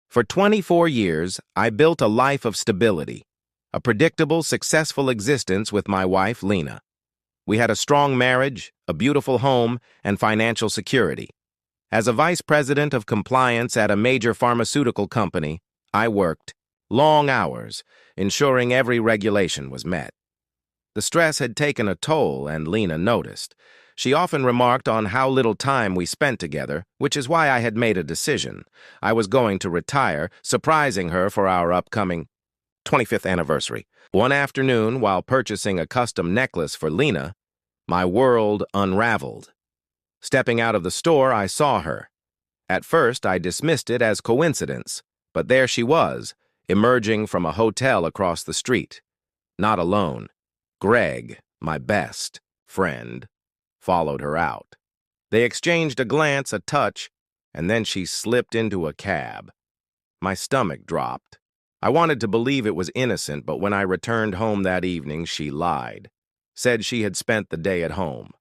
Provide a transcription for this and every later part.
For 24 years, I built a life of stability, a predictable, successful existence with my wife, Lena. We had a strong marriage, a beautiful home, and financial security. As a vice president of compliance at a major pharmaceutical company, I worked long hours, ensuring every regulation was met. The stress had taken a toll, and Lena noticed. She often remarked on how little time we spent together, which is why I had made a decision. I was going to retire, surprising her for our upcoming 25th anniversary. One afternoon, while purchasing a custom necklace for Lena, my world unraveled. Stepping out of the store, I saw her. At first, I dismissed it as coincidence, but there she was, emerging from a hotel across the street. Not alone. Greg, my best friend, followed her out. They exchanged a glance, a touch, and then she slipped into a cab. My stomach dropped. I wanted to believe it was innocent, but when I returned home that evening, she lied. Said she had spent the day at home.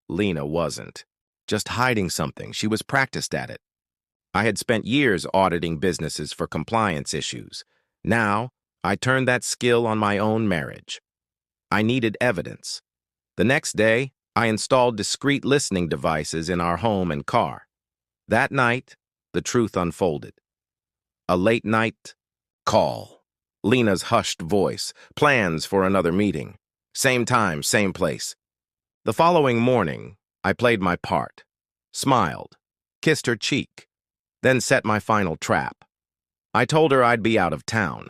Lena wasn't. Just hiding something. She was practiced at it. I had spent years auditing businesses for compliance issues. Now, I turned that skill on my own marriage. I needed evidence. The next day, I installed discreet listening devices in our home and car. That night, the truth unfolded. A late-night call. Lena's hushed voice. Plans for another meeting. Same time, same place. The following morning, I played my part, smiled, kissed her cheek, then set my final trap. I told her I'd be out of town.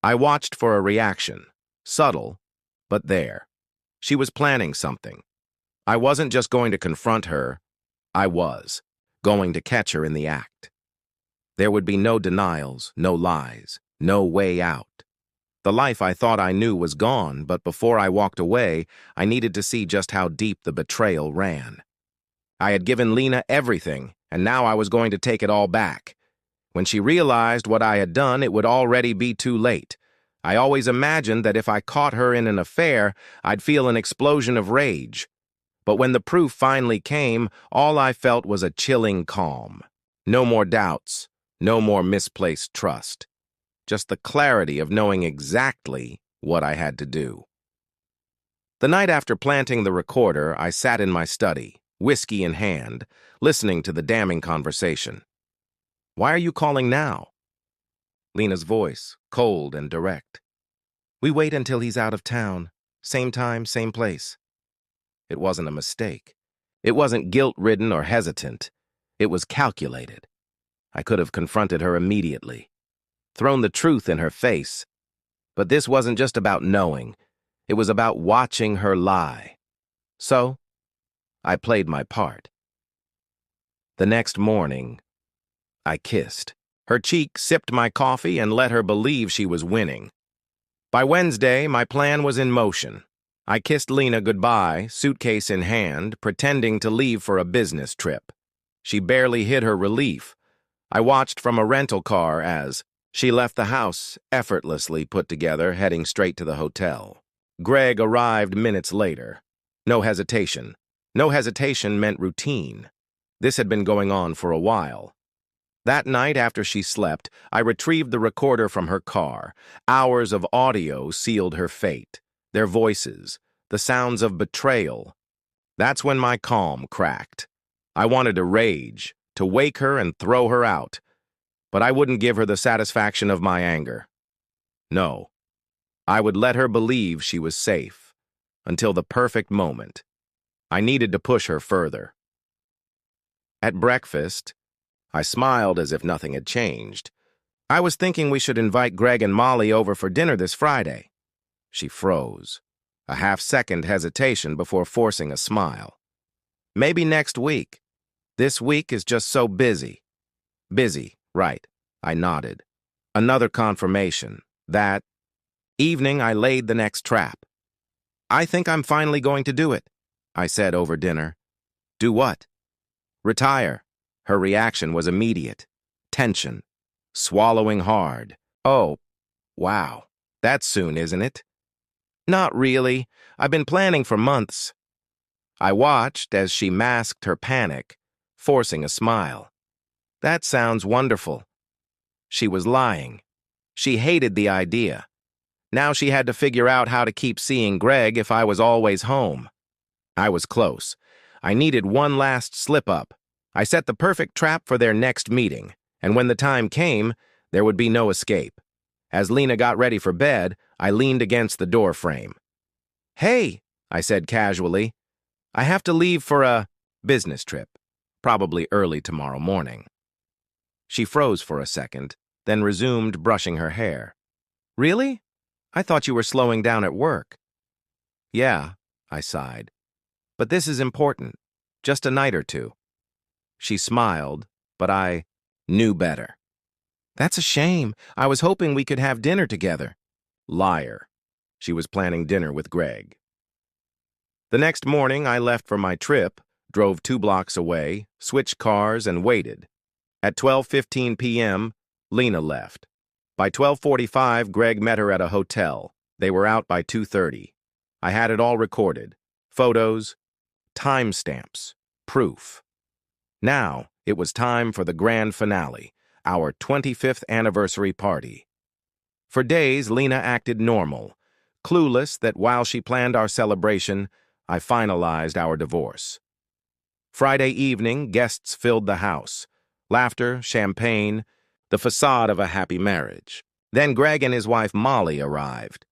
I watched for a reaction, subtle, but there. She was planning something. I wasn't just going to confront her. I was going to catch her in the act. There would be no denials, no lies, no way out. The life I thought I knew was gone, but before I walked away, I needed to see just how deep the betrayal ran. I had given Lena everything, and now I was going to take it all back. When she realized what I had done, it would already be too late. I always imagined that if I caught her in an affair, I'd feel an explosion of rage. But when the proof finally came, all I felt was a chilling calm. No more doubts, no more misplaced trust. Just the clarity of knowing exactly what I had to do. The night after planting the recorder, I sat in my study, whiskey in hand, listening to the damning conversation. "Why are you calling now?" Lena's voice, cold and direct. "We wait until he's out of town. Same time, same place." It wasn't a mistake. It wasn't guilt-ridden or hesitant. It was calculated. I could have confronted her immediately, thrown the truth in her face. But this wasn't just about knowing. It was about watching her lie. So, I played my part. The next morning, I kissed. Her cheek sipped my coffee and let her believe she was winning. By Wednesday, my plan was in motion. I kissed Lena goodbye, suitcase in hand, pretending to leave for a business trip. She barely hid her relief. I watched from a rental car as she left the house, effortlessly put together, heading straight to the hotel. Greg arrived minutes later. No hesitation. No hesitation meant routine. This had been going on for a while. That night, after she slept, I retrieved the recorder from her car. Hours of audio sealed her fate. Their voices, the sounds of betrayal. That's when my calm cracked. I wanted to rage, to wake her and throw her out. But I wouldn't give her the satisfaction of my anger. No. I would let her believe she was safe, until the perfect moment. I needed to push her further. At breakfast, I smiled as if nothing had changed. "I was thinking we should invite Greg and Molly over for dinner this Friday." She froze, a half-second hesitation before forcing a smile. "Maybe next week. This week is just so busy." "Busy, right," I nodded. Another confirmation. That evening, I laid the next trap. "I think I'm finally going to do it," I said over dinner. "Do what?" "Retire." Her reaction was immediate. Tension. Swallowing hard. "Oh, wow. That's soon, isn't it?" "Not really. I've been planning for months." I watched as she masked her panic, forcing a smile. "That sounds wonderful." She was lying. She hated the idea. Now she had to figure out how to keep seeing Greg if I was always home. I was close. I needed one last slip-up. I set the perfect trap for their next meeting, and when the time came, there would be no escape. As Lena got ready for bed, I leaned against the door frame. "Hey," I said casually, "I have to leave for a business trip, probably early tomorrow morning." She froze for a second, then resumed brushing her hair. "Really? I thought you were slowing down at work." "Yeah," I sighed. "But this is important. Just a night or two." She smiled, but I knew better. "That's a shame. I was hoping we could have dinner together." Liar. She was planning dinner with Greg. The next morning, I left for my trip, drove 2 blocks away, switched cars, and waited. At 12:15 p.m., Lena left. By 12:45, Greg met her at a hotel. They were out by 2:30. I had it all recorded. Photos, timestamps, proof. Now, it was time for the grand finale, our 25th anniversary party. For days, Lena acted normal, clueless that while she planned our celebration, I finalized our divorce. Friday evening, guests filled the house. Laughter, champagne, the facade of a happy marriage. Then Greg and his wife Molly arrived.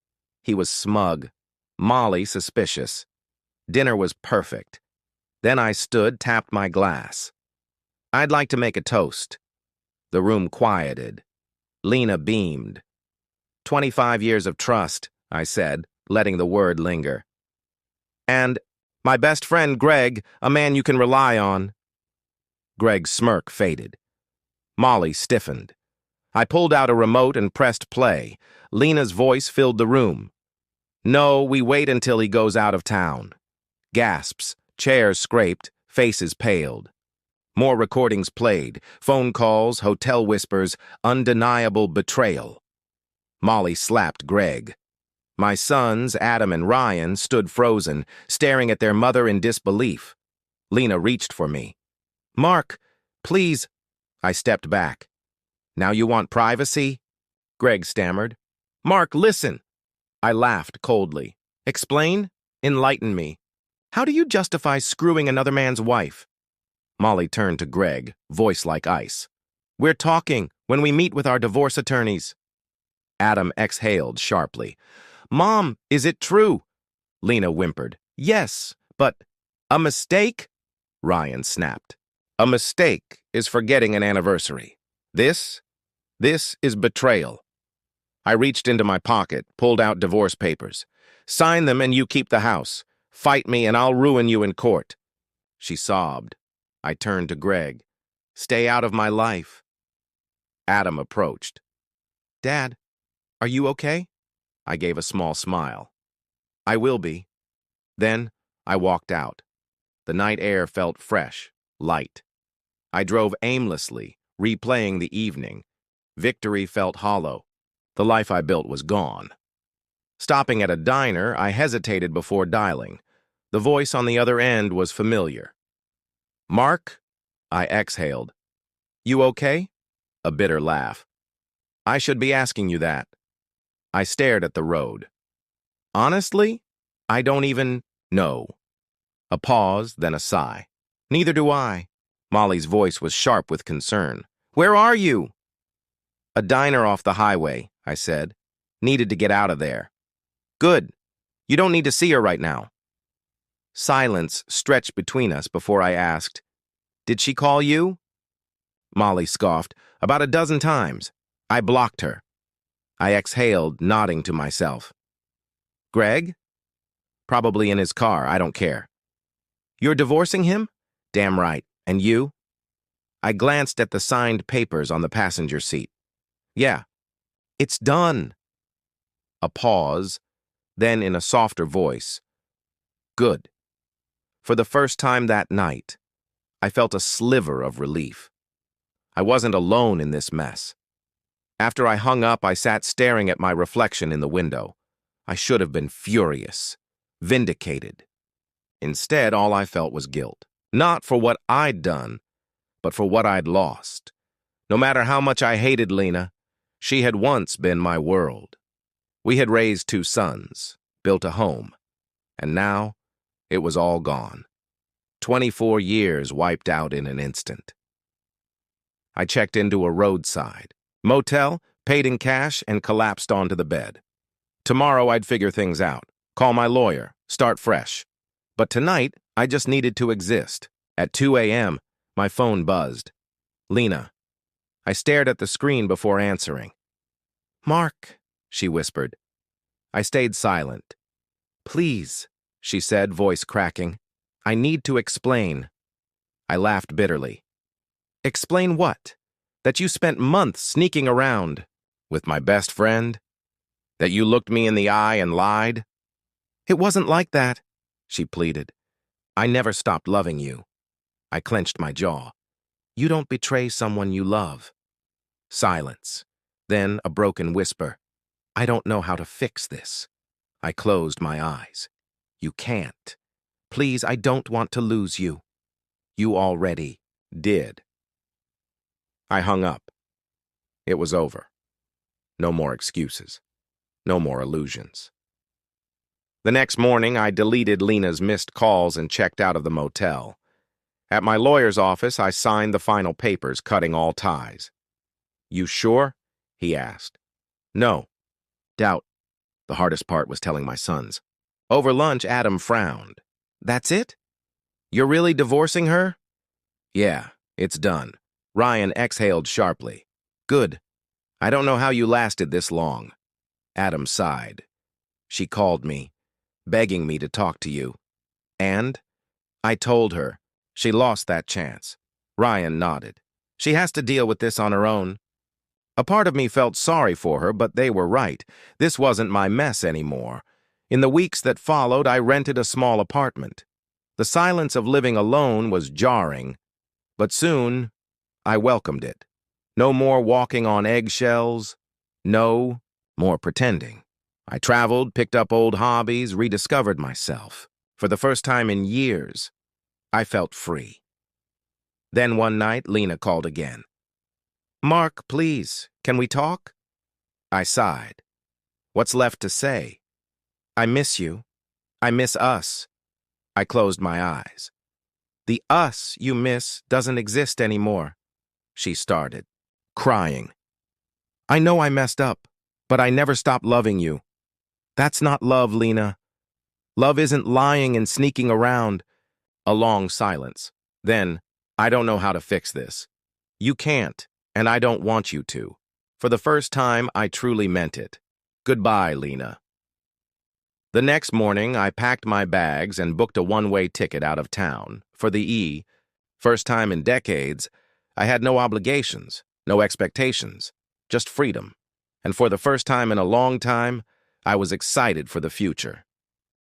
He was smug, Molly suspicious. Dinner was perfect. Then I stood, tapped my glass. "I'd like to make a toast." The room quieted. Lena beamed. 25 years of trust," I said, letting the word linger. "And my best friend Greg, a man you can rely on." Greg's smirk faded. Molly stiffened. I pulled out a remote and pressed play. Lena's voice filled the room. "No, we wait until he goes out of town." Gasps, chairs scraped, faces paled. More recordings played, phone calls, hotel whispers, undeniable betrayal. Molly slapped Greg. My sons, Adam and Ryan, stood frozen, staring at their mother in disbelief. Lena reached for me. "Mark, please." I stepped back. "Now you want privacy?" Greg stammered. "Mark, listen." I laughed coldly. "Explain? Enlighten me. How do you justify screwing another man's wife?" Molly turned to Greg, voice like ice. "We're talking when we meet with our divorce attorneys." Adam exhaled sharply. "Mom, is it true?" Lena whimpered. "Yes, but—" "A mistake?" Ryan snapped. "A mistake is forgetting an anniversary. This is betrayal." I reached into my pocket, pulled out divorce papers. "Sign them and you keep the house. Fight me and I'll ruin you in court." She sobbed. I turned to Greg. "Stay out of my life." Adam approached. "Dad, are you okay?" I gave a small smile. "I will be." Then I walked out. The night air felt fresh, light. I drove aimlessly, replaying the evening. Victory felt hollow. The life I built was gone. Stopping at a diner, I hesitated before dialing. The voice on the other end was familiar. "Mark?" I exhaled. "You okay?" A bitter laugh. "I should be asking you that." I stared at the road. "Honestly, I don't even know." A pause, then a sigh. "Neither do I." Molly's voice was sharp with concern. "Where are you?" "A diner off the highway," I said. "Needed to get out of there." "Good. You don't need to see her right now." Silence stretched between us before I asked, "Did she call you?" Molly scoffed. "About a dozen times. I blocked her." I exhaled, nodding to myself. "Greg?" "Probably in his car. I don't care." "You're divorcing him?" "Damn right. And you?" I glanced at the signed papers on the passenger seat. "Yeah. It's done." A pause, then in a softer voice. "Good." For the first time that night, I felt a sliver of relief. I wasn't alone in this mess. After I hung up, I sat staring at my reflection in the window. I should have been furious, vindicated. Instead, all I felt was guilt. Not for what I'd done, but for what I'd lost. No matter how much I hated Lena, she had once been my world. We had raised 2 sons, built a home, and now it was all gone. 24 years wiped out in an instant. I checked into a roadside motel, paid in cash, and collapsed onto the bed. Tomorrow I'd figure things out, call my lawyer, start fresh. But tonight, I just needed to exist. At 2 a.m., my phone buzzed. Lena. I stared at the screen before answering. "Mark," she whispered. I stayed silent. "Please," she said, voice cracking. "I need to explain." I laughed bitterly. "Explain what? That you spent months sneaking around with my best friend? That you looked me in the eye and lied?" "It wasn't like that," she pleaded. "I never stopped loving you." I clenched my jaw. "You don't betray someone you love." Silence. Then a broken whisper. "I don't know how to fix this." I closed my eyes. "You can't. Please, I don't want to lose you." "You already did." I hung up. It was over. No more excuses. No more illusions. The next morning, I deleted Lena's missed calls and checked out of the motel. At my lawyer's office, I signed the final papers, cutting all ties. "You sure?" he asked. "No. Doubt." The hardest part was telling my sons. Over lunch, Adam frowned. "That's it? You're really divorcing her?" "Yeah, it's done." Ryan exhaled sharply. "Good. I don't know how you lasted this long." Adam sighed. "She called me, begging me to talk to you. And?" "I told her. She lost that chance." Ryan nodded. "She has to deal with this on her own." A part of me felt sorry for her, but they were right. This wasn't my mess anymore. In the weeks that followed, I rented a small apartment. The silence of living alone was jarring, but soon I welcomed it. No more walking on eggshells. No more pretending. I traveled, picked up old hobbies, rediscovered myself. For the first time in years, I felt free. Then one night, Lena called again. "Mark, please, can we talk?" I sighed. What's left to say? "I miss you. I miss us." I closed my eyes. "The us you miss doesn't exist anymore," she started, crying. "I know I messed up, but I never stopped loving you." "That's not love, Lena. Love isn't lying and sneaking around." A long silence. Then, "I don't know how to fix this." "You can't, and I don't want you to." For the first time, I truly meant it. Goodbye, Lena. The next morning, I packed my bags and booked a one-way ticket out of town for the E. First time in decades, I had no obligations, no expectations, just freedom. And for the first time in a long time, I was excited for the future.